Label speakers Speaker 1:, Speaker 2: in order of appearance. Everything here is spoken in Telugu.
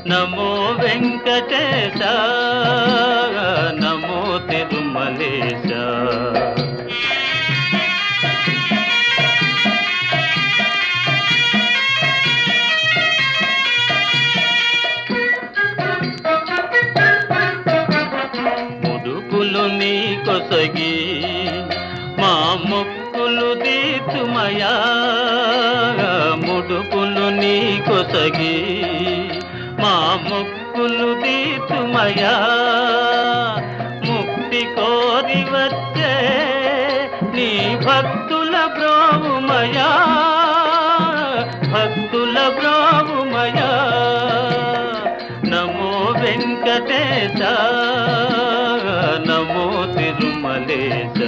Speaker 1: నమో వెంకటేశ, నమో తిరుమలేశ. ముడుపులు నీ కొసగి మా మొక్కులు తీర్చుమయా, ముడుపులు నీ కొసగి మా మొక్కులు తీర్చుమయా. ముక్తి కోరి వచ్చే నీ భక్తుల బ్రోవుమయా, భక్తుల బ్రోవుమయా. నమో వెంకటేశ, నమో తిరుమలేశ.